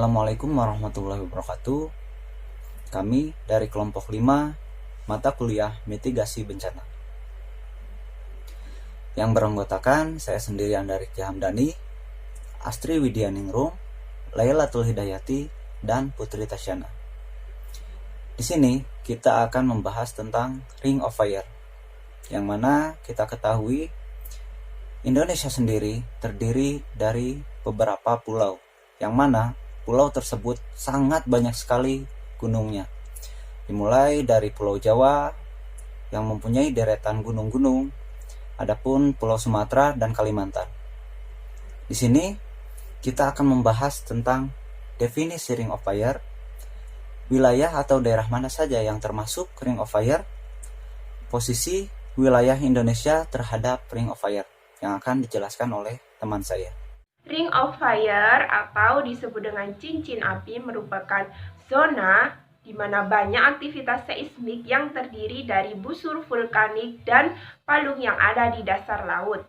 Assalamualaikum warahmatullahi wabarakatuh. Kami dari kelompok 5 mata kuliah mitigasi bencana yang beranggotakan saya sendirian dari Ki Hamdani, Astri Widyaningrum, Lailatul Hidayati, dan Putri Tasyana. Di sini kita akan membahas tentang Ring of Fire, yang mana kita ketahui Indonesia sendiri terdiri dari beberapa pulau, yang mana pulau tersebut sangat banyak sekali gunungnya. Dimulai dari Pulau Jawa yang mempunyai deretan gunung-gunung, adapun Pulau Sumatera dan Kalimantan. Di sini kita akan membahas tentang definisi Ring of Fire, wilayah atau daerah mana saja yang termasuk Ring of Fire, posisi wilayah Indonesia terhadap Ring of Fire yang akan dijelaskan oleh teman saya. Ring of Fire atau disebut dengan cincin api merupakan zona di mana banyak aktivitas seismik yang terdiri dari busur vulkanik dan palung yang ada di dasar laut.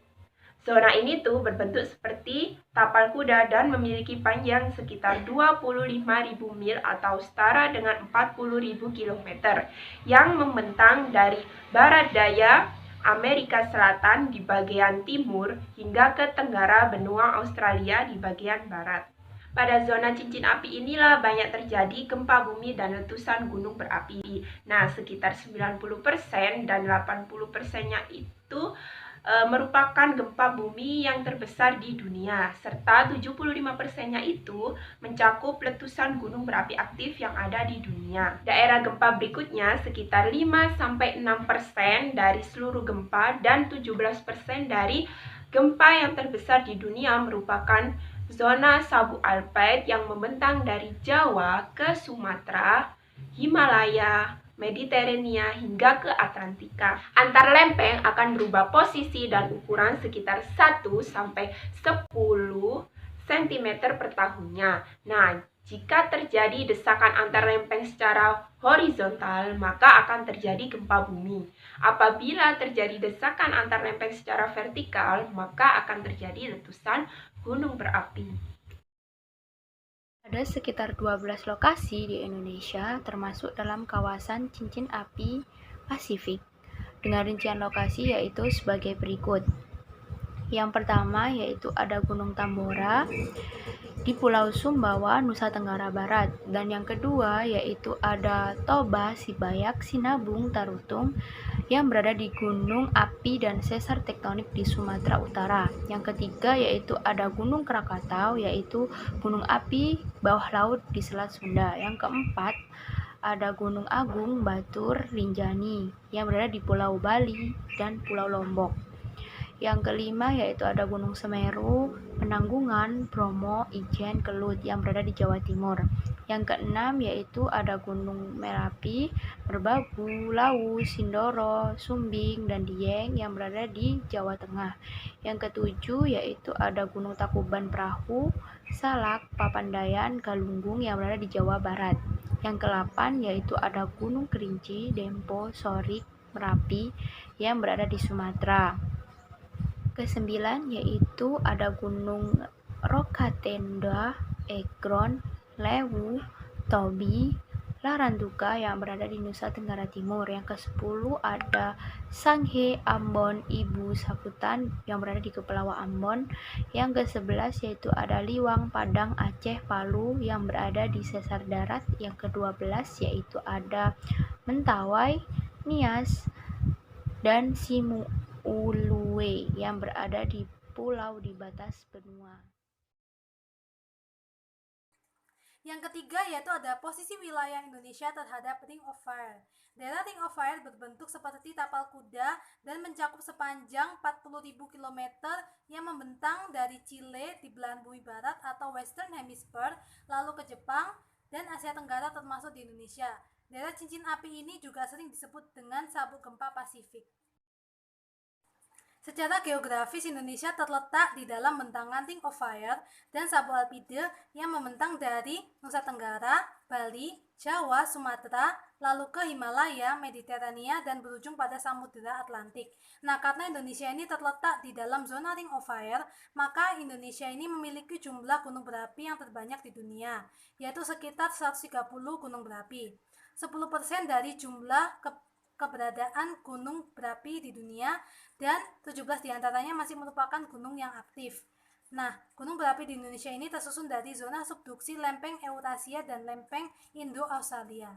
Zona ini tuh berbentuk seperti tapal kuda dan memiliki panjang sekitar 25.000 mil atau setara dengan 40.000 km yang membentang dari barat daya Amerika Selatan di bagian timur hingga ke tenggara benua Australia di bagian barat. Pada zona cincin api inilah banyak terjadi gempa bumi dan letusan gunung berapi. Nah, sekitar 90% dan 80%-nya itu merupakan gempa bumi yang terbesar di dunia, serta 75%-nya itu mencakup letusan gunung berapi aktif yang ada di dunia. Daerah gempa berikutnya sekitar 5-6% dari seluruh gempa dan 17% dari gempa yang terbesar di dunia merupakan zona Sabu Alpide yang membentang dari Jawa ke Sumatera, Himalaya, Mediterania hingga ke Atlantika. Antar lempeng akan berubah posisi dan ukuran sekitar 1-10 cm per tahunnya. Nah, jika terjadi desakan antar lempeng secara horizontal, maka akan terjadi gempa bumi. Apabila terjadi desakan antar lempeng secara vertikal, maka akan terjadi letusan gunung berapi. Ada sekitar 12 lokasi di Indonesia termasuk dalam kawasan cincin api Pasifik. Dengan rincian lokasi yaitu sebagai berikut. Yang pertama yaitu ada Gunung Tambora di Pulau Sumbawa, Nusa Tenggara Barat. Dan yang kedua yaitu ada Toba, Sibayak, Sinabung, Tarutung yang berada di Gunung Api dan Sesar Tektonik di Sumatera Utara. Yang ketiga yaitu ada Gunung Krakatau, yaitu gunung api bawah laut di Selat Sunda. Yang keempat ada Gunung Agung, Batur, Rinjani yang berada di Pulau Bali dan Pulau Lombok. Yang kelima yaitu ada Gunung Semeru, Penanggungan, Bromo, Ijen, Kelut yang berada di Jawa Timur. Yang keenam yaitu ada Gunung Merapi, Merbabu, Lawu, Sindoro, Sumbing, dan Dieng yang berada di Jawa Tengah. Yang ketujuh yaitu ada Gunung Tangkuban Perahu, Salak, Papandayan, Galunggung yang berada di Jawa Barat. Yang ke-8 yaitu ada Gunung Kerinci, Dempo, Sorik, Merapi yang berada di Sumatera. Ke-9 yaitu ada Gunung Rokatenda, Ekron, Lewu, Tobi, Larantuka yang berada di Nusa Tenggara Timur. Yang ke-10 ada Sanghe, Ambon, Ibu, Sakutan yang berada di Kepulauan Ambon. Yang ke-11 yaitu ada Liwang, Padang, Aceh, Palu yang berada di sesar darat. Yang ke-12 yaitu ada Mentawai, Nias, dan Simuulue yang berada di pulau di batas benua. Yang ketiga yaitu ada posisi wilayah Indonesia terhadap Ring of Fire. Daerah Ring of Fire berbentuk seperti tapal kuda dan mencakup sepanjang 40.000 km yang membentang dari Chile di belahan bumi barat atau Western Hemisphere, lalu ke Jepang dan Asia Tenggara termasuk di Indonesia. Daerah cincin api ini juga sering disebut dengan sabuk gempa Pasifik. Secara geografis, Indonesia terletak di dalam bentangan Ring of Fire dan Sabu Alpide yang membentang dari Nusa Tenggara, Bali, Jawa, Sumatera, lalu ke Himalaya, Mediterania, dan berujung pada Samudra Atlantik. Nah, karena Indonesia ini terletak di dalam zona Ring of Fire, maka Indonesia ini memiliki jumlah gunung berapi yang terbanyak di dunia, yaitu sekitar 130 gunung berapi. 10% dari jumlah keberadaan gunung berapi di dunia, dan 17 diantaranya masih merupakan gunung yang aktif. Nah, gunung berapi di Indonesia ini tersusun dari zona subduksi lempeng Eurasia dan lempeng Indo-Australia.